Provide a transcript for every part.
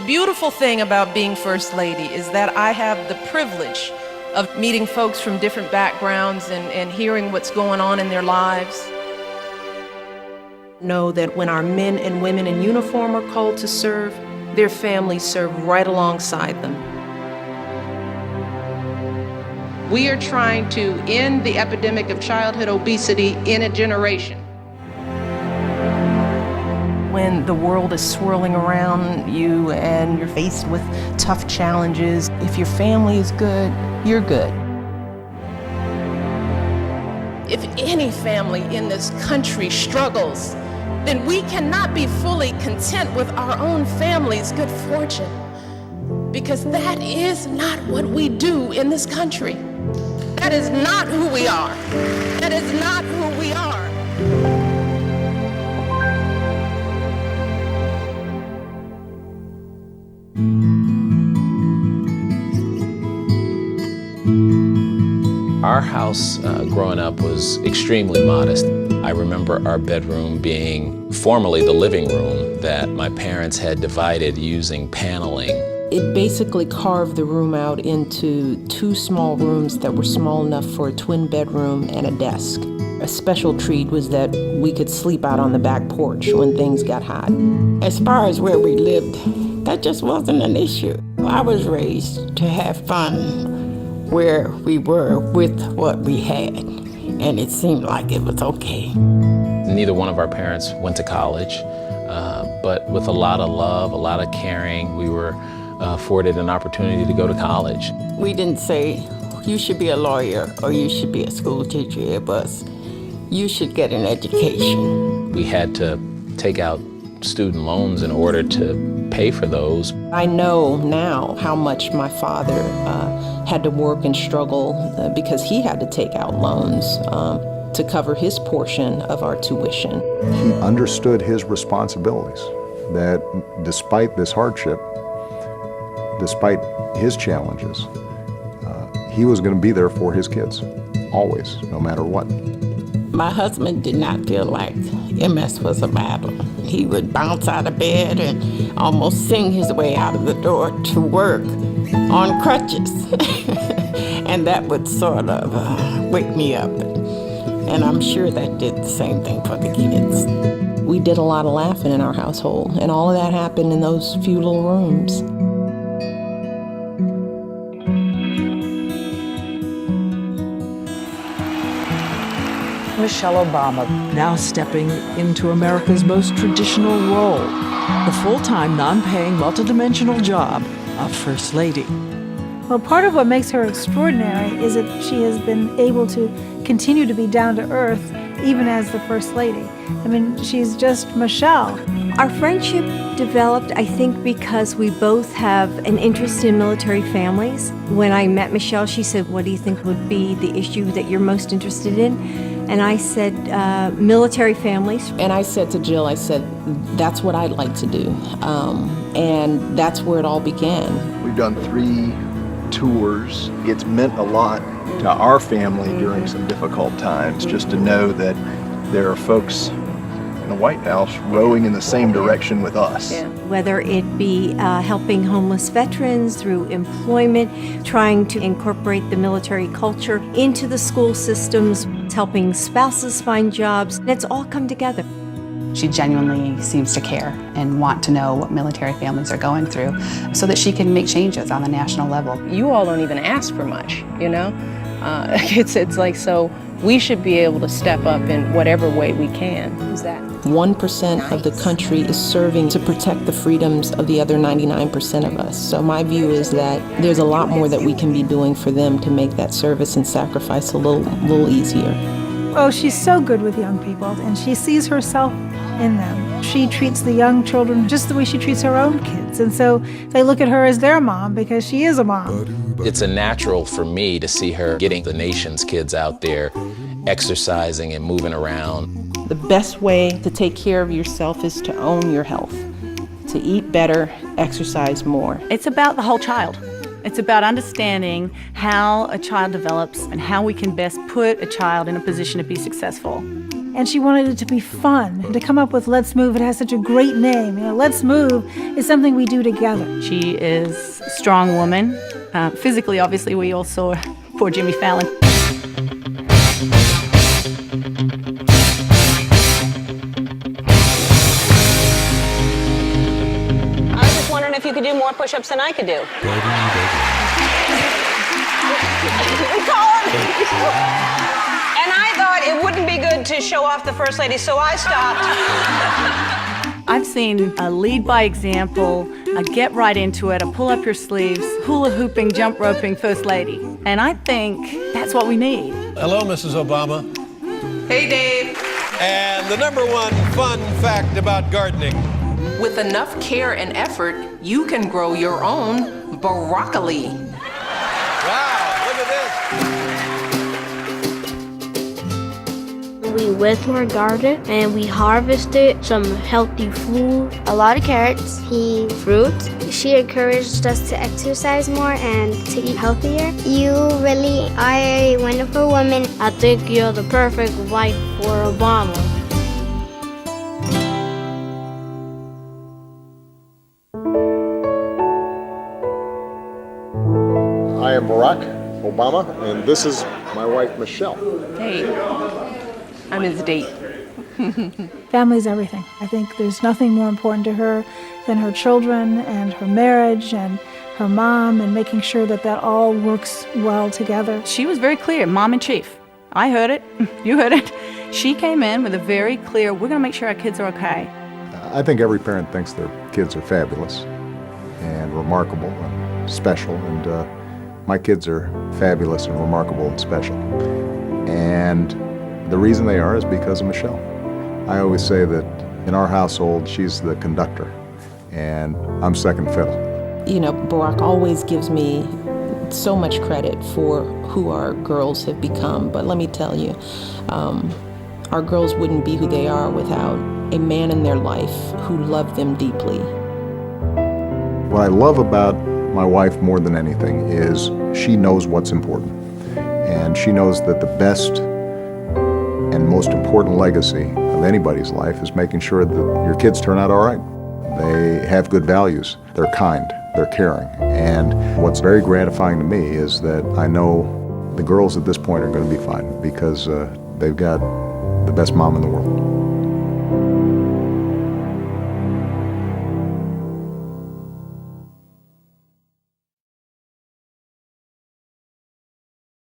beautiful thing about being First Lady is that I have the privilege of meeting folks from different backgrounds and hearing what's going on in their lives. Know that when our men and women in uniform are called to serve, their families serve right alongside them. We are trying to end the epidemic of childhood obesity in a generation. When the world is swirling around you and you're faced with tough challenges, if your family is good, you're good. If any family in this country struggles, then we cannot be fully content with our own family's good fortune, because that is not what we do in this country. That is not who we are. That is not who we are. Our house growing up was extremely modest. I remember our bedroom being formerly the living room that my parents had divided using paneling. It basically carved the room out into two small rooms that were small enough for a twin bedroom and a desk. A special treat was that we could sleep out on the back porch when things got hot. As far as where we lived, that just wasn't an issue. I was raised to have fun where we were with what we had, and it seemed like it was okay. Neither one of our parents went to college, but with a lot of love, a lot of caring, we were afforded an opportunity to go to college. We didn't say, you should be a lawyer or you should be a school teacher. It was, you should get an education. We had to take out student loans in order to pay for those. I know now how much my father had to work and struggle because he had to take out loans to cover his portion of our tuition. He understood his responsibilities, that despite this hardship, despite his challenges, he was going to be there for his kids, always, no matter what. My husband did not feel like MS was a battle. He would bounce out of bed and almost sing his way out of the door to work on crutches. And that would sort of wake me up. And I'm sure that did the same thing for the kids. We did a lot of laughing in our household, and all of that happened in those few little rooms. Michelle Obama, now stepping into America's most traditional role, the full-time, non-paying, multidimensional job of First Lady. Well, part of what makes her extraordinary is that she has been able to continue to be down to earth even as the First Lady. I mean, she's just Michelle. Our friendship developed, I think, because we both have an interest in military families. When I met Michelle, she said, "What do you think would be the issue that you're most interested in?" And I said, military families. And I said to Jill, I said, that's what I'd like to do. And that's where it all began. We've done 3 tours. It's meant a lot to our family during some difficult times, just to know that there are folks in the White House rowing in the same direction with us. Yeah. Whether it be helping homeless veterans through employment, trying to incorporate the military culture into the school systems, helping spouses find jobs, and it's all come together. She genuinely seems to care and want to know what military families are going through so that she can make changes on the national level. You all don't even ask for much, you know? It's like, so we should be able to step up in whatever way we can. Who's that? 1% of the country is serving to protect the freedoms of the other 99% of us. So my view is that there's a lot more that we can be doing for them to make that service and sacrifice a little easier. Oh, she's so good with young people, and she sees herself in them. She treats the young children just the way she treats her own kids, and so they look at her as their mom because she is a mom. It's a natural for me to see her getting the nation's kids out there, exercising and moving around. The best way to take care of yourself is to own your health, to eat better, exercise more. It's about the whole child. It's about understanding how a child develops and how we can best put a child in a position to be successful. And she wanted it to be fun, and to come up with Let's Move. It has such a great name. You know, Let's Move is something we do together. She is a strong woman. Physically, obviously, we all saw poor Jimmy Fallon. I was just wondering if you could do more push-ups than I could do. And I thought it wouldn't be good to show off the First Lady, so I stopped. I've seen a lead by example, a get right into it, a pull up your sleeves, hula hooping, jump roping First Lady. And I think that's what we need. Hello, Mrs. Obama. Hey, Dave. And the number one fun fact about gardening. With enough care and effort, you can grow your own broccoli. Wow, look at this. We went to our garden and we harvested some healthy food. A lot of carrots, fruits. She encouraged us to exercise more and to eat healthier. You really are a wonderful woman. I think you're the perfect wife for Obama. I am Barack Obama, and this is my wife, Michelle. Hey, I'm his date. Family's everything. I think there's nothing more important to her than her children and her marriage and her mom, and making sure that that all works well together. She was very clear, mom in chief. I heard it, you heard it. She came in with a very clear, we're gonna make sure our kids are okay. I think every parent thinks their kids are fabulous and remarkable and special, and my kids are fabulous and remarkable and special. And the reason they are is because of Michelle. I always say that in our household, she's the conductor, and I'm second fiddle. You know, Barack always gives me so much credit for who our girls have become, but let me tell you, our girls wouldn't be who they are without a man in their life who loved them deeply. What I love about my wife more than anything is she knows what's important, and she knows that the best and most important legacy of anybody's life is making sure that your kids turn out all right. They have good values, they're kind, they're caring, and what's very gratifying to me is that I know the girls at this point are going to be fine because they've got the best mom in the world.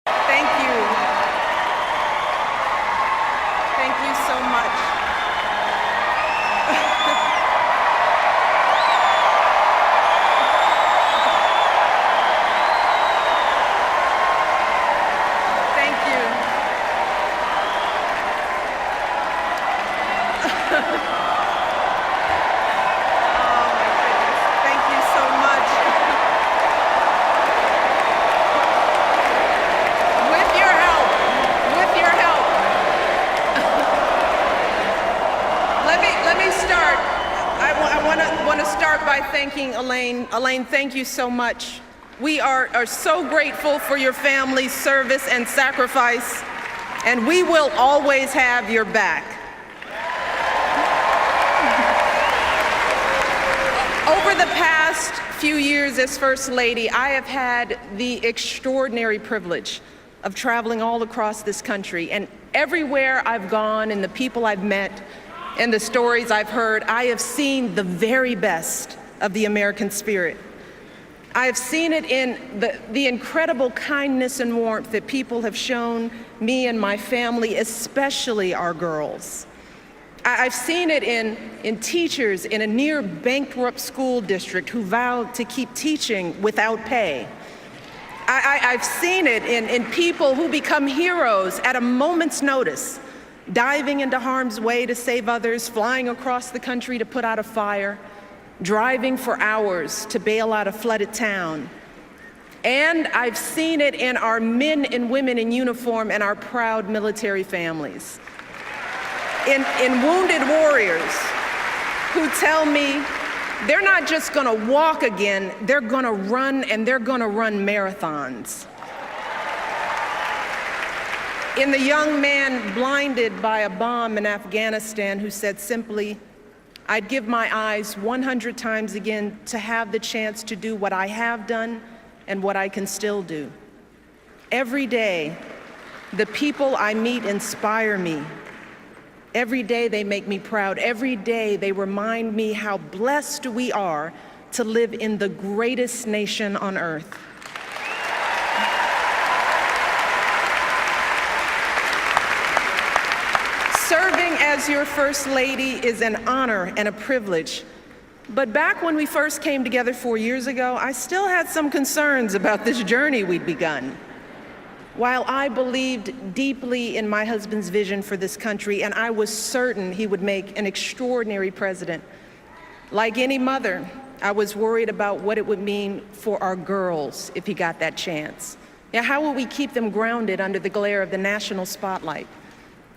Thank you. Thank you so much. Thank you. Oh my goodness. Thank you so much. With your help. Let me start. I want to start by thanking Elaine. Elaine, thank you so much. We are so grateful for your family's service and sacrifice, and we will always have your back. Over the past few years as First Lady, I have had the extraordinary privilege of traveling all across this country, and everywhere I've gone and the people I've met and the stories I've heard, I have seen the very best of the American spirit. I have seen it in the incredible kindness and warmth that people have shown me and my family, especially our girls. I've seen it in teachers in a near bankrupt school district who vowed to keep teaching without pay. I've seen it in people who become heroes at a moment's notice, diving into harm's way to save others, flying across the country to put out a fire, driving for hours to bail out a flooded town. And I've seen it in our men and women in uniform and our proud military families. In wounded warriors who tell me they're not just gonna walk again, they're gonna run, and they're gonna run marathons. in the young man blinded by a bomb in Afghanistan who said simply, "I'd give my eyes 100 times again to have the chance to do what I have done and what I can still do." Every day, the people I meet inspire me. Every day they make me proud. Every day they remind me how blessed we are to live in the greatest nation on earth. Serving as your First Lady is an honor and a privilege. But back when we first came together 4 years ago, I still had some concerns about this journey we'd begun. While I believed deeply in my husband's vision for this country, and I was certain he would make an extraordinary president, like any mother, I was worried about what it would mean for our girls if he got that chance. Now, how would we keep them grounded under the glare of the national spotlight?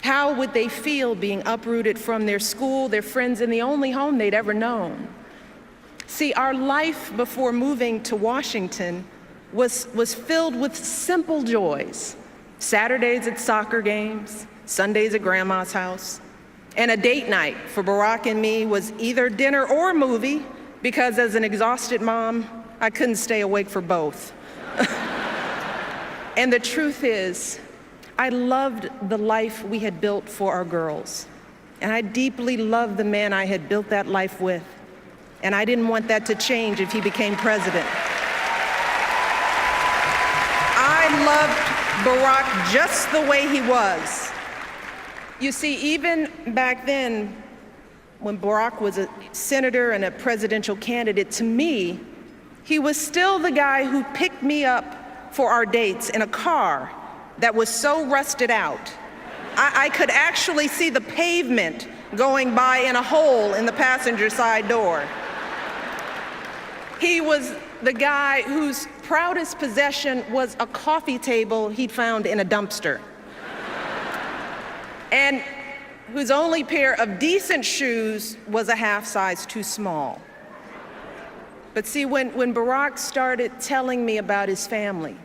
How would they feel being uprooted from their school, their friends, and the only home they'd ever known? See, our life before moving to Washington was filled with simple joys. Saturdays at soccer games, Sundays at grandma's house, and a date night for Barack and me was either dinner or movie, because as an exhausted mom, I couldn't stay awake for both. And the truth is, I loved the life we had built for our girls. And I deeply loved the man I had built that life with. And I didn't want that to change if he became president. I loved Barack just the way he was. You see, even back then, when Barack was a senator and a presidential candidate, to me, he was still the guy who picked me up for our dates in a car that was so rusted out, I could actually see the pavement going by in a hole in the passenger side door. He was the guy whose proudest possession was a coffee table he'd found in a dumpster, and whose only pair of decent shoes was a half size too small. But see, when Barack started telling me about his family,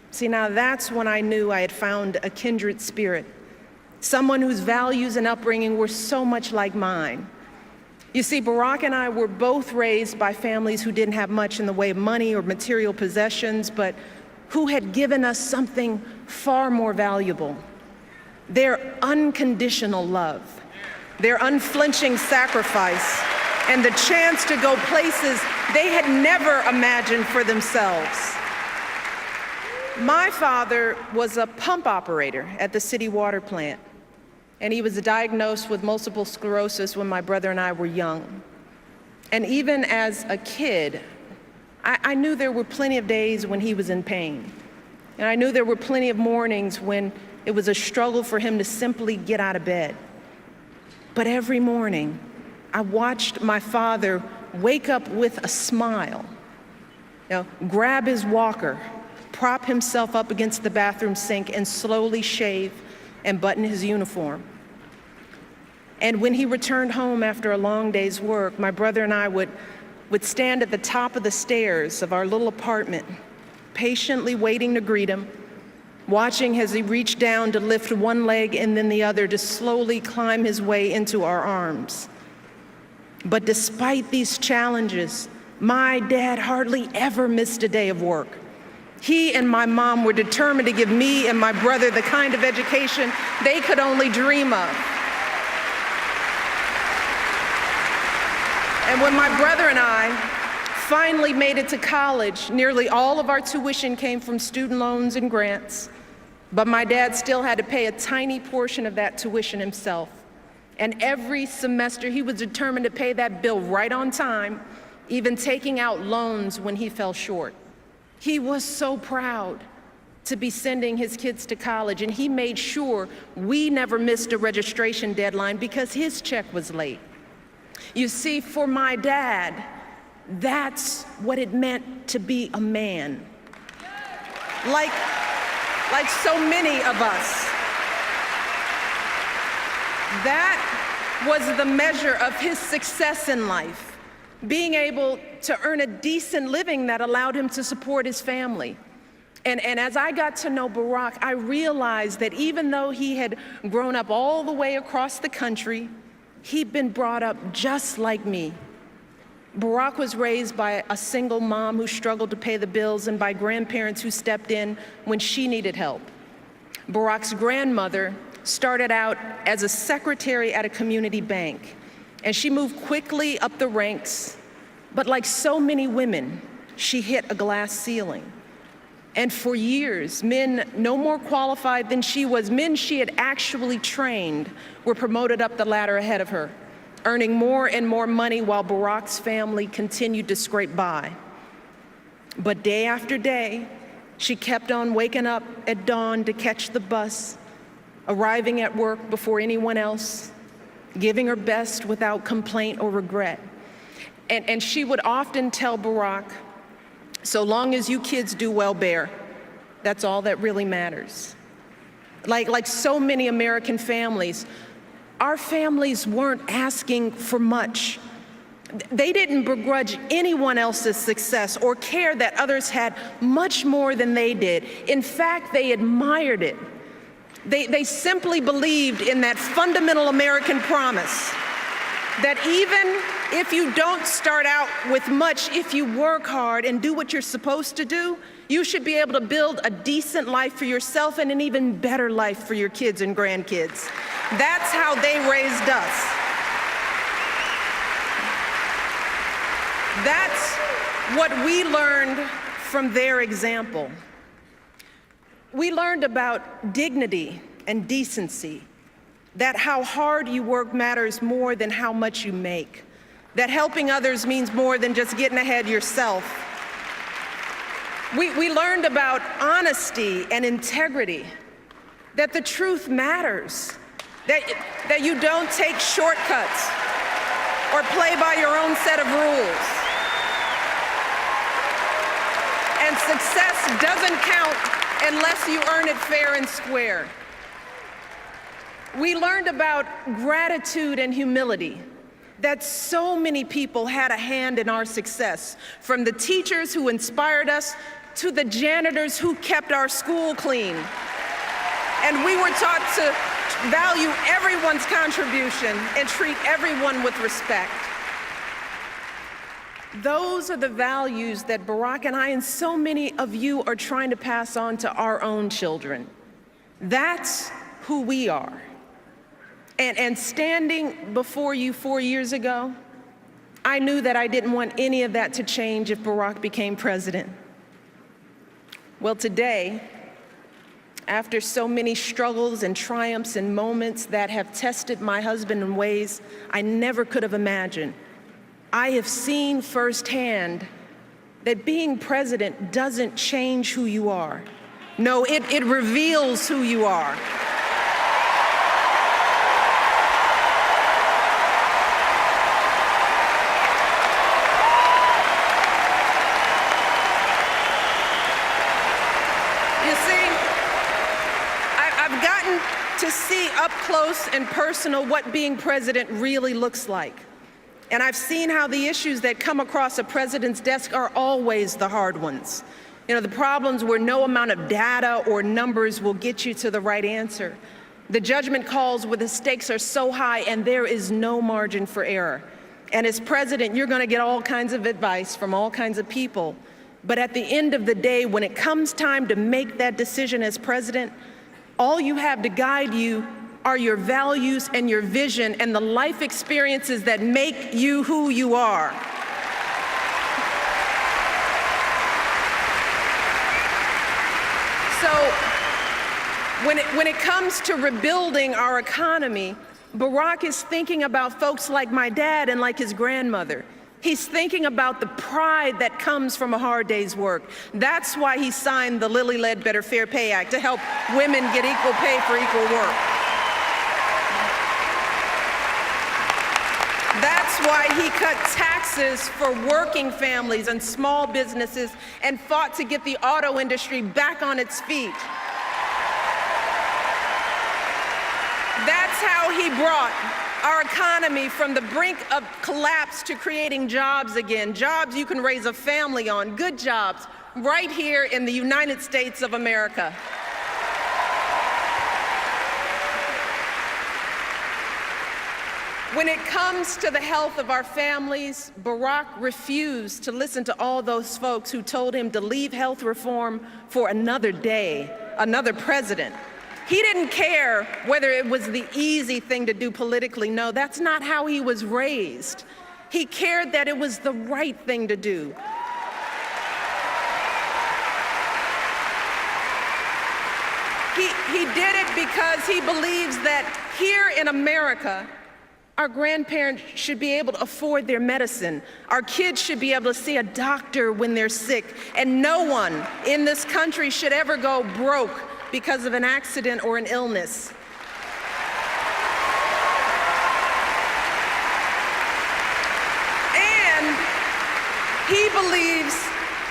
see, now that's when I knew I had found a kindred spirit, someone whose values and upbringing were so much like mine. You see, Barack and I were both raised by families who didn't have much in the way of money or material possessions, but who had given us something far more valuable: their unconditional love, their unflinching sacrifice, and the chance to go places they had never imagined for themselves. My father was a pump operator at the city water plant, and he was diagnosed with multiple sclerosis when my brother and I were young. And even as a kid, I knew there were plenty of days when he was in pain. And I knew there were plenty of mornings when it was a struggle for him to simply get out of bed. But every morning, I watched my father wake up with a smile, grab his walker, prop himself up against the bathroom sink, and slowly shave and button his uniform. And when he returned home after a long day's work, my brother and I would stand at the top of the stairs of our little apartment, patiently waiting to greet him, watching as he reached down to lift one leg and then the other to slowly climb his way into our arms. But despite these challenges, my dad hardly ever missed a day of work. He and my mom were determined to give me and my brother the kind of education they could only dream of. And when my brother and I finally made it to college, nearly all of our tuition came from student loans and grants, but my dad still had to pay a tiny portion of that tuition himself. And every semester he was determined to pay that bill right on time, even taking out loans when he fell short. He was so proud to be sending his kids to college, and he made sure we never missed a registration deadline because his check was late. You see, for my dad, that's what it meant to be a man. Like so many of us. That was the measure of his success in life. Being able to earn a decent living that allowed him to support his family. And as I got to know Barack, I realized that even though he had grown up all the way across the country, he'd been brought up just like me. Barack was raised by a single mom who struggled to pay the bills and by grandparents who stepped in when she needed help. Barack's grandmother started out as a secretary at a community bank, and she moved quickly up the ranks, but like so many women, she hit a glass ceiling. And for years, men no more qualified than she was, men she had actually trained, were promoted up the ladder ahead of her, earning more and more money while Barack's family continued to scrape by. But day after day, she kept on waking up at dawn to catch the bus, arriving at work before anyone else, giving her best without complaint or regret. And she would often tell Barack, so long as you kids do well, Bear, that's all that really matters. Like so many American families, our families weren't asking for much. They didn't begrudge anyone else's success or care that others had much more than they did. In fact, they admired it. They simply believed in that fundamental American promise that even if you don't start out with much, if you work hard and do what you're supposed to do, you should be able to build a decent life for yourself and an even better life for your kids and grandkids. That's how they raised us. That's what we learned from their example. We learned about dignity and decency, that how hard you work matters more than how much you make, that helping others means more than just getting ahead yourself. We learned about honesty and integrity, that the truth matters, that you don't take shortcuts or play by your own set of rules. And success doesn't count unless you earn it fair and square. We learned about gratitude and humility, that so many people had a hand in our success, from the teachers who inspired us to the janitors who kept our school clean. And we were taught to value everyone's contribution and treat everyone with respect. Those are the values that Barack and I and so many of you are trying to pass on to our own children. That's who we are. And standing before you 4 years ago, I knew that I didn't want any of that to change if Barack became president. Well, today, after so many struggles and triumphs and moments that have tested my husband in ways I never could have imagined, I have seen firsthand that being president doesn't change who you are. No, it reveals who you are. To see up close and personal what being president really looks like. And I've seen how the issues that come across a president's desk are always the hard ones. You know, the problems where no amount of data or numbers will get you to the right answer. The judgment calls where the stakes are so high and there is no margin for error. And as president, you're going to get all kinds of advice from all kinds of people. But at the end of the day, when it comes time to make that decision as president, all you have to guide you are your values and your vision and the life experiences that make you who you are. So when it comes to rebuilding our economy, Barack is thinking about folks like my dad and like his grandmother. He's thinking about the pride that comes from a hard day's work. That's why he signed the Lilly Ledbetter Fair Pay Act, to help women get equal pay for equal work. That's why he cut taxes for working families and small businesses and fought to get the auto industry back on its feet. That's how he brought our economy from the brink of collapse to creating jobs again, jobs you can raise a family on, good jobs, right here in the United States of America. When it comes to the health of our families, Barack refused to listen to all those folks who told him to leave health reform for another day, another president. He didn't care whether it was the easy thing to do politically. No, that's not how he was raised. He cared that it was the right thing to do. He did it because he believes that here in America, our grandparents should be able to afford their medicine. Our kids should be able to see a doctor when they're sick. And no one in this country should ever go broke because of an accident or an illness. And he believes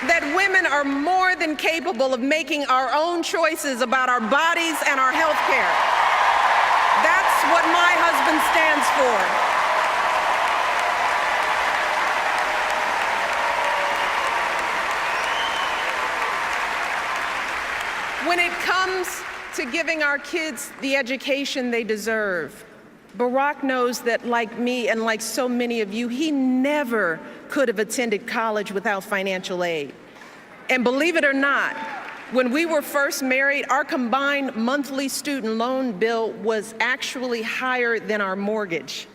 that women are more than capable of making our own choices about our bodies and our health care. That's what my husband stands for. When it comes to giving our kids the education they deserve, Barack knows that, like me and like so many of you, he never could have attended college without financial aid. And believe it or not, when we were first married, our combined monthly student loan bill was actually higher than our mortgage.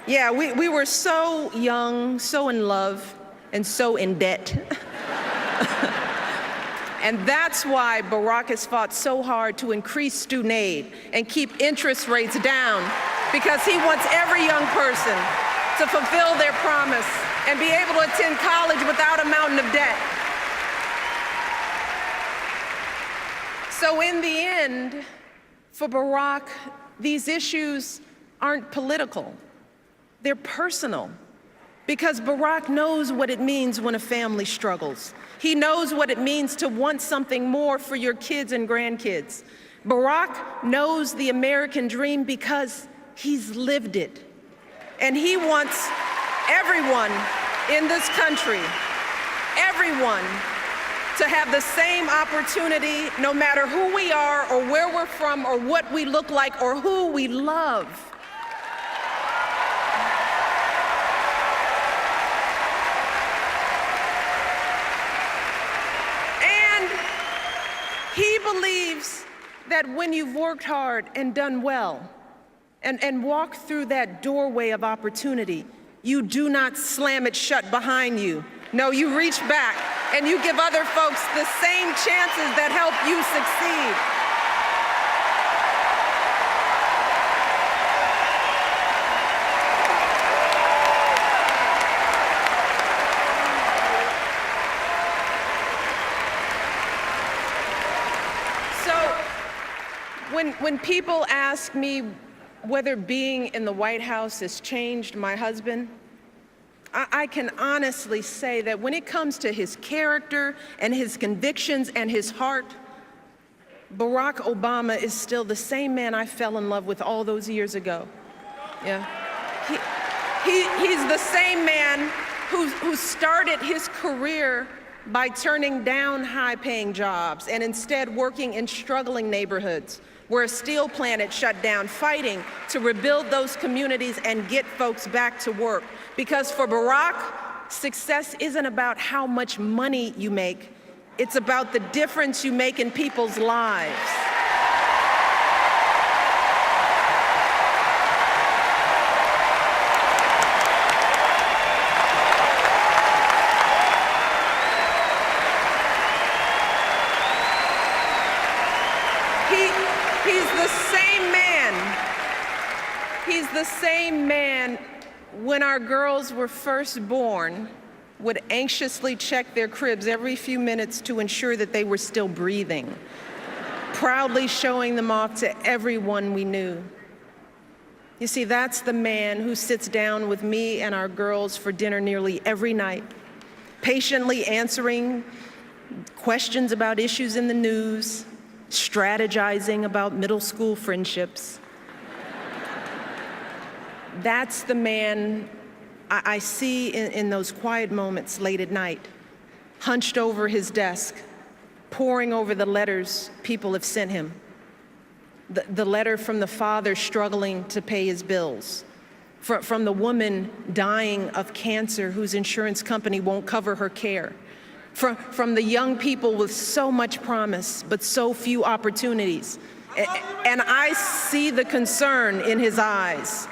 Yeah, we were so young, so in love, and so in debt. And that's why Barack has fought so hard to increase student aid and keep interest rates down, because he wants every young person to fulfill their promise and be able to attend college without a mountain of debt. So in the end, for Barack, these issues aren't political. They're personal. Because Barack knows what it means when a family struggles. He knows what it means to want something more for your kids and grandkids. Barack knows the American dream because he's lived it. And he wants everyone in this country, everyone, to have the same opportunity, no matter who we are or where we're from or what we look like or who we love. And he believes that when you've worked hard and done well and walked through that doorway of opportunity, you do not slam it shut behind you. No, you reach back and you give other folks the same chances that help you succeed. So when people ask me whether being in the White House has changed my husband, I can honestly say that when it comes to his character and his convictions and his heart, Barack Obama is still the same man I fell in love with all those years ago. Yeah, he's the same man who started his career by turning down high-paying jobs and instead working in struggling neighborhoods where a steel plant had shut down, fighting to rebuild those communities and get folks back to work. Because for Barack, success isn't about how much money you make, it's about the difference you make in people's lives. He's the same man when our girls were first born would anxiously check their cribs every few minutes to ensure that they were still breathing, proudly showing them off to everyone we knew. You see, that's the man who sits down with me and our girls for dinner nearly every night, patiently answering questions about issues in the news, strategizing about middle school friendships. That's the man I see in those quiet moments late at night, hunched over his desk, poring over the letters people have sent him. The letter from the father struggling to pay his bills, from the woman dying of cancer whose insurance company won't cover her care, from the young people with so much promise but so few opportunities. And I see the concern in his eyes,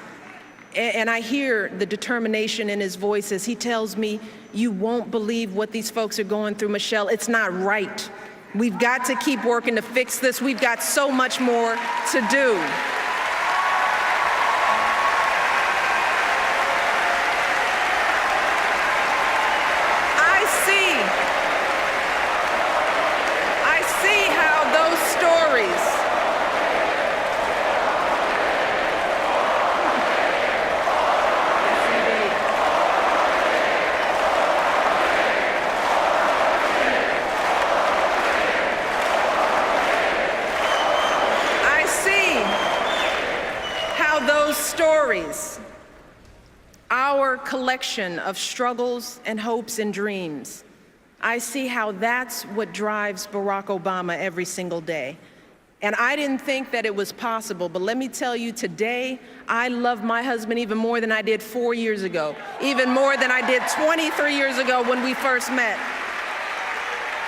and I hear the determination in his voice as he tells me, "You won't believe what these folks are going through, Michelle. It's not right. We've got to keep working to fix this. We've got so much more to do." I see how those stories our collection of struggles and hopes and dreams. I see how that's what drives Barack Obama every single day. And I didn't think that it was possible, but let me tell you, today, I love my husband even more than I did 4 years ago, even more than I did 23 years ago when we first met.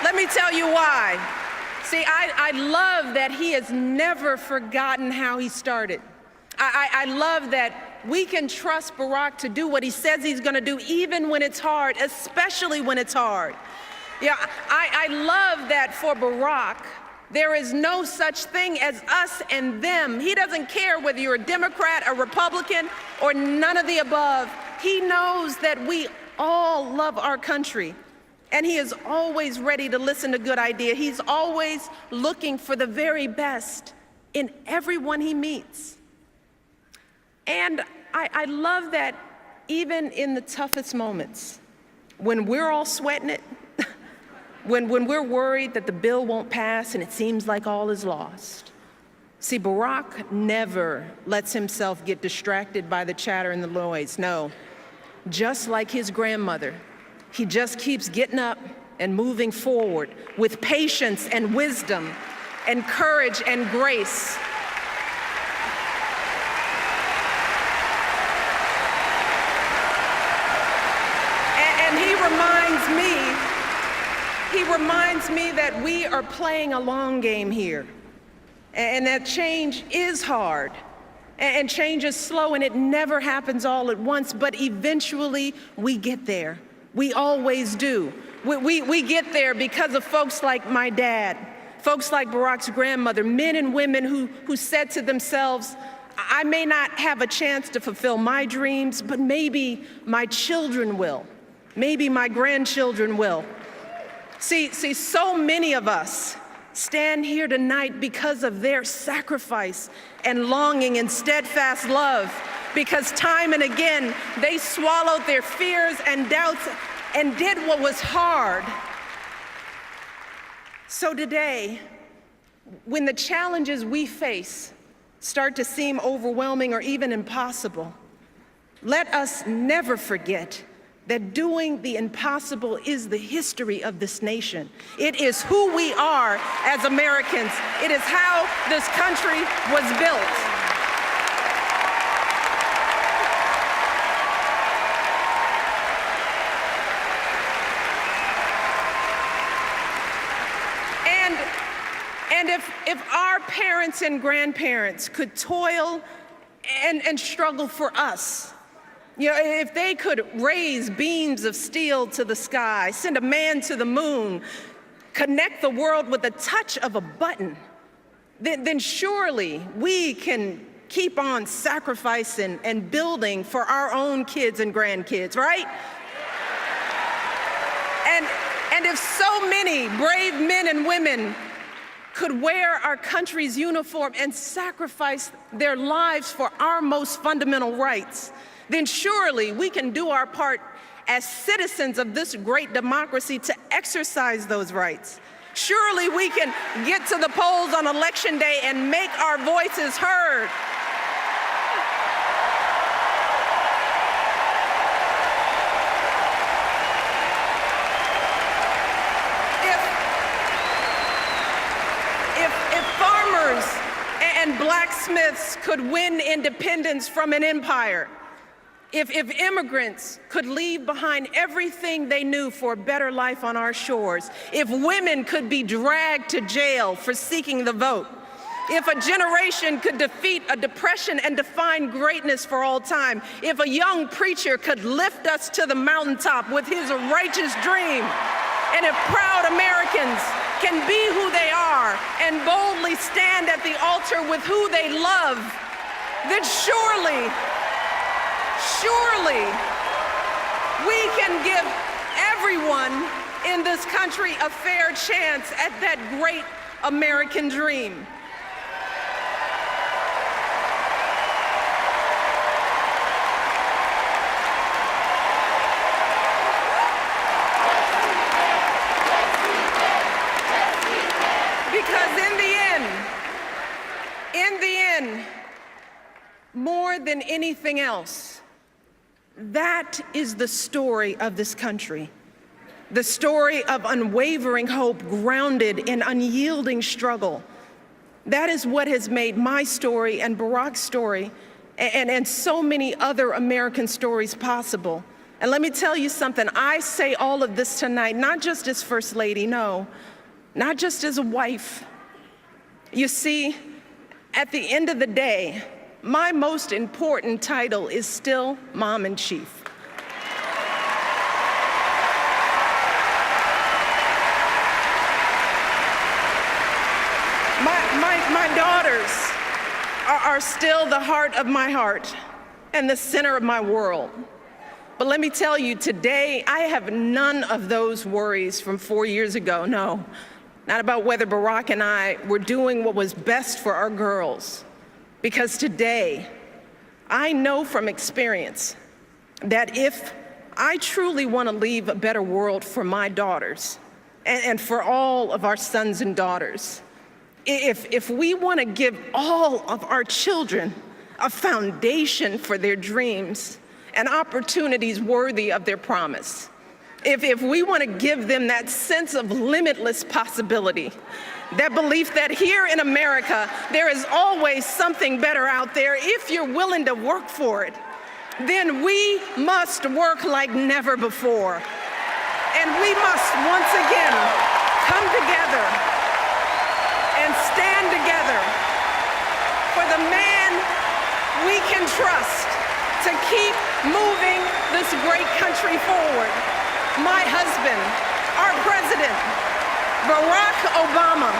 Let me tell you why. See, I love that he has never forgotten how he started. I love that we can trust Barack to do what he says he's going to do, even when it's hard, especially when it's hard. Yeah, I love that for Barack, there is no such thing as us and them. He doesn't care whether you're a Democrat, a Republican, or none of the above. He knows that we all love our country, and he is always ready to listen to good ideas. He's always looking for the very best in everyone he meets. And I love that even in the toughest moments, when we're all sweating it, when we're worried that the bill won't pass and it seems like all is lost. See, Barack never lets himself get distracted by the chatter and the noise. No, just like his grandmother, he just keeps getting up and moving forward with patience and wisdom and courage and grace. He reminds me that we are playing a long game here, and that change is hard, and change is slow, and it never happens all at once, but eventually we get there. We always do. We get there because of folks like my dad, folks like Barack's grandmother, men and women who said to themselves, I may not have a chance to fulfill my dreams, but maybe my children will. Maybe my grandchildren will. See, so many of us stand here tonight because of their sacrifice and longing and steadfast love, because time and again, they swallowed their fears and doubts and did what was hard. So today, when the challenges we face start to seem overwhelming or even impossible, let us never forget that doing the impossible is the history of this nation. It is who we are as Americans. It is how this country was built. And if our parents and grandparents could toil and struggle for us, you know, if they could raise beams of steel to the sky, send a man to the moon, connect the world with the touch of a button, then surely we can keep on sacrificing and building for our own kids and grandkids, right? And if so many brave men and women could wear our country's uniform and sacrifice their lives for our most fundamental rights, then surely we can do our part as citizens of this great democracy to exercise those rights. Surely we can get to the polls on Election Day and make our voices heard. blacksmiths could win independence from an empire, if immigrants could leave behind everything they knew for a better life on our shores, if women could be dragged to jail for seeking the vote, if a generation could defeat a depression and define greatness for all time, if a young preacher could lift us to the mountaintop with his righteous dream, and if proud Americans can be who they are and boldly stand at the altar with who they love, then surely we can give everyone in this country a fair chance at that great American dream. Because in the end, more than anything else, that is the story of this country. The story of unwavering hope grounded in unyielding struggle. That is what has made my story and Barack's story and so many other American stories possible. And let me tell you something, I say all of this tonight, not just as First Lady, no, not just as a wife. You see, at the end of the day, my most important title is still Mom-in-Chief. My daughters are still the heart of my heart and the center of my world. But let me tell you, today I have none of those worries from 4 years ago, no. Not about whether Barack and I were doing what was best for our girls. Because today, I know from experience that if I truly want to leave a better world for my daughters and for all of our sons and daughters, if we want to give all of our children a foundation for their dreams and opportunities worthy of their promise, if we want to give them that sense of limitless possibility, that belief that here in America, there is always something better out there if you're willing to work for it, then we must work like never before. And we must once again come together and stand together for the man we can trust to keep moving this great country forward. My husband, our president, Barack Obama.